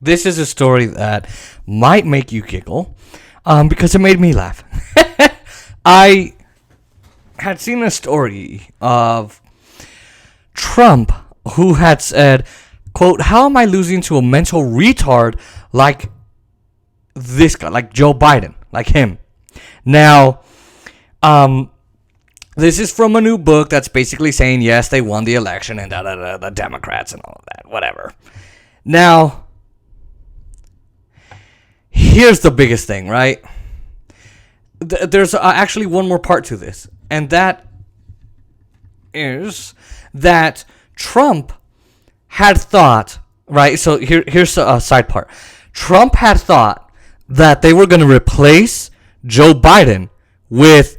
This is a story that might make you giggle because it made me laugh. I had seen a story of Trump who had said, quote, "How am I losing to a mental retard like this guy, like Joe Biden, like him?" Now, this is from a new book that's basically saying, yes, they won the election and the Democrats and all of that, whatever. Now, here's the biggest thing, right? There's actually one more part to this, and that is that Trump had thought, right? So here's a side part. Trump had thought that they were going to replace Joe Biden with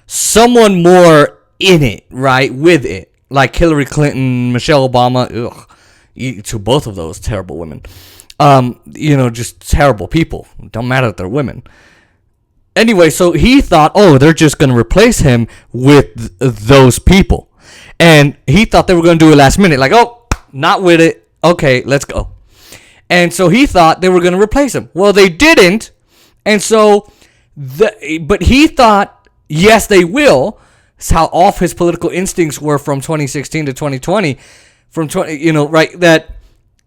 someone more in it, right? With it. Like Hillary Clinton, Michelle Obama, to both of those terrible women. Just terrible people. Don't matter if they're women. Anyway, so he thought, they're just going to replace him with those people. And he thought they were going to do it last minute. Like, not with it. Okay, let's go. And so he thought they were going to replace him. Well, they didn't. And so, but he thought, yes, they will. That's how off his political instincts were from 2016 to 2020. Right? That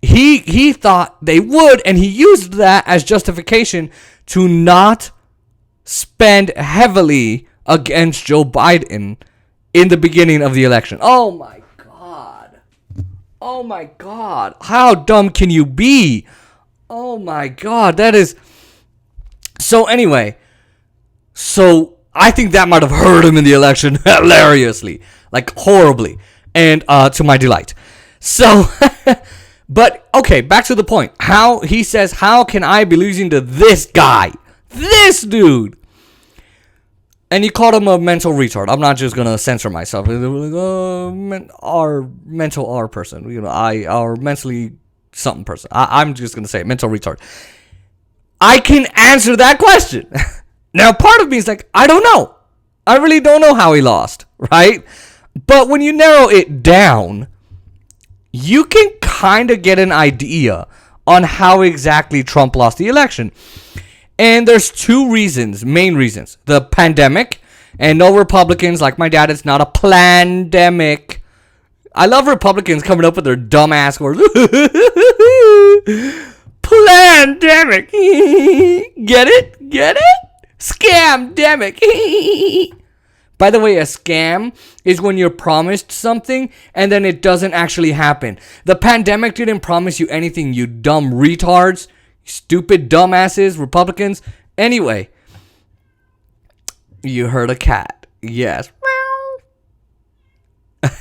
he thought they would, and he used that as justification to not spend heavily against Joe Biden in the beginning of the election. Oh my God. How dumb can you be? Oh my God. That is. So anyway. So I think that might have hurt him in the election hilariously. Like horribly. And to my delight. So. But okay, back to the point. How he says, how can I be losing to this guy? This dude. And he called him a mental retard. I'm not just going to censor myself. Our mental R person. Our mentally something person. I'm just going to say it, mental retard. I can answer that question. Now, part of me is like, I don't know. I really don't know how he lost, right? But when you narrow it down, you can kind of get an idea on how exactly Trump lost the election. And there's two main reasons. The pandemic, and no Republicans, like my dad, it's not a plandemic. I love Republicans coming up with their dumbass words. Plandemic. Get it? Scamdemic. By the way, a scam is when you're promised something and then it doesn't actually happen. The pandemic didn't promise you anything, you dumb retards. Stupid dumbasses, Republicans. Anyway, you heard a cat. Yes.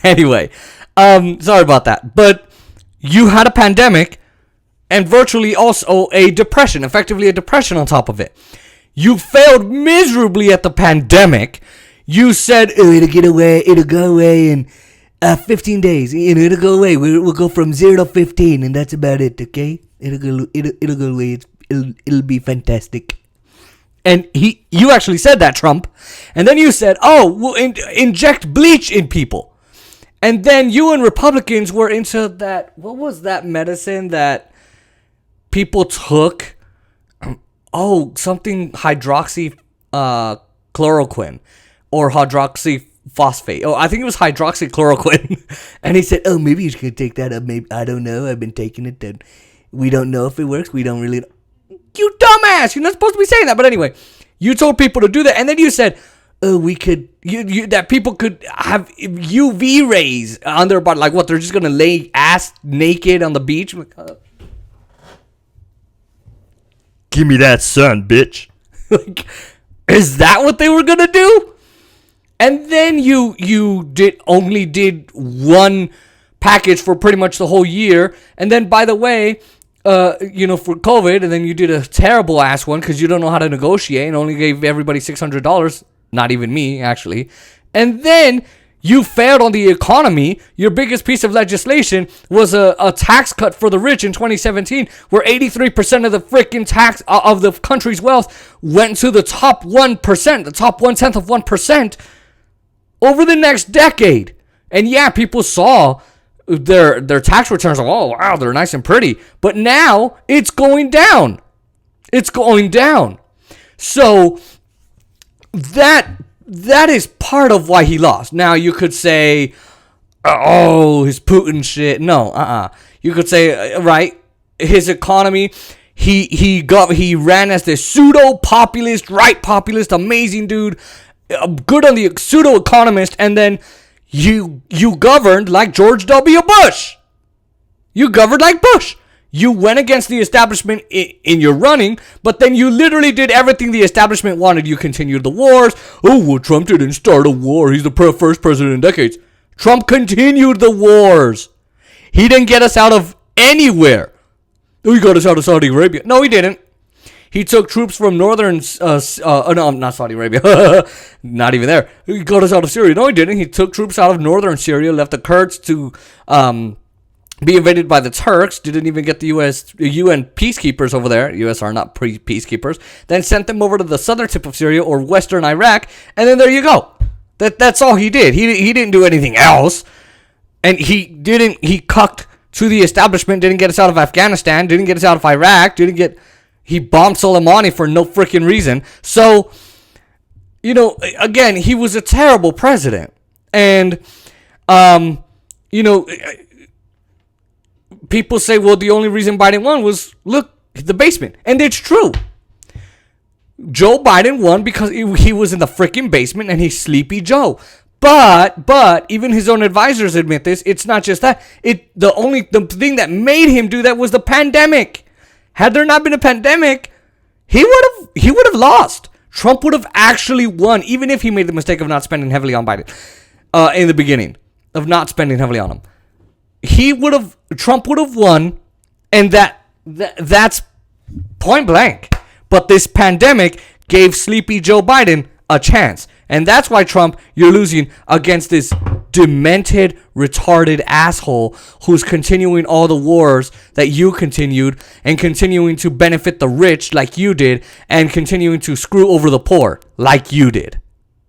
Anyway, sorry about that. But you had a pandemic and virtually also a depression, effectively a depression on top of it. You failed miserably at the pandemic. You said, it'll go away in 15 days. It'll go away. We'll go from 0 to 15 and that's about it, okay? It'll go away. It'll be fantastic. And you actually said that, Trump. And then you said, we'll inject bleach in people. And then you and Republicans were into that. What was that medicine that people took? Something hydroxychloroquine or hydroxyphosphate. I think it was hydroxychloroquine. And he said, maybe you should take that up. Maybe I don't know. I've been taking it. Then we don't know if it works. We don't really know. You dumbass. You're not supposed to be saying that. But anyway, you told people to do that. And then you said, we could, that people could have UV rays on their body. Like what? They're just going to lay ass naked on the beach? Like, give me that sun, bitch. Like, is that what they were going to do? And then you only did one package for pretty much the whole year. And then, by the way, for COVID, and then you did a terrible ass one because you don't know how to negotiate and only gave everybody $600. Not even me, actually. And then you failed on the economy. Your biggest piece of legislation was a tax cut for the rich in 2017, where 83% of the freaking tax of the country's wealth went to the top 1%, the top 1/10 of 1% over the next decade. And yeah, people saw their tax returns are, oh wow, they're nice and pretty. But now it's going down. It's going down. So that is part of why he lost. Now you could say, oh, his Putin shit. No, You could say, right, his economy. He ran as this pseudo-populist, right populist, amazing dude, good on the pseudo-economist, and then you governed like George W. Bush. You governed like Bush. You went against the establishment in your running, but then you literally did everything the establishment wanted. You continued the wars. Oh, well, Trump didn't start a war. He's the first president in decades. Trump continued the wars. He didn't get us out of anywhere. Oh, he got us out of Saudi Arabia. No, he didn't. He took troops from northern, no, not Saudi Arabia. Not even there. He got us out of Syria. No, he didn't. He took troops out of northern Syria, left the Kurds to be invaded by the Turks. Didn't even get the UN peacekeepers over there. U.S. are not peacekeepers. Then sent them over to the southern tip of Syria or western Iraq. And then there you go. That's all he did. He didn't do anything else. And he cucked to the establishment, didn't get us out of Afghanistan, didn't get us out of Iraq, he bombed Soleimani for no freaking reason. So, again, he was a terrible president. And, people say, well, the only reason Biden won was, look, the basement. And it's true. Joe Biden won because he was in the freaking basement and he's Sleepy Joe. But even his own advisors admit this. It's not just that. The thing that made him do that was the pandemic. Had there not been a pandemic, he would have lost. Trump would have actually won, even if he made the mistake of not spending heavily on Biden in the beginning, of not spending heavily on him. Trump would have won, and that's point blank. But this pandemic gave Sleepy Joe Biden a chance. And that's why, Trump, you're losing against this demented, retarded asshole who's continuing all the wars that you continued and continuing to benefit the rich like you did and continuing to screw over the poor like you did.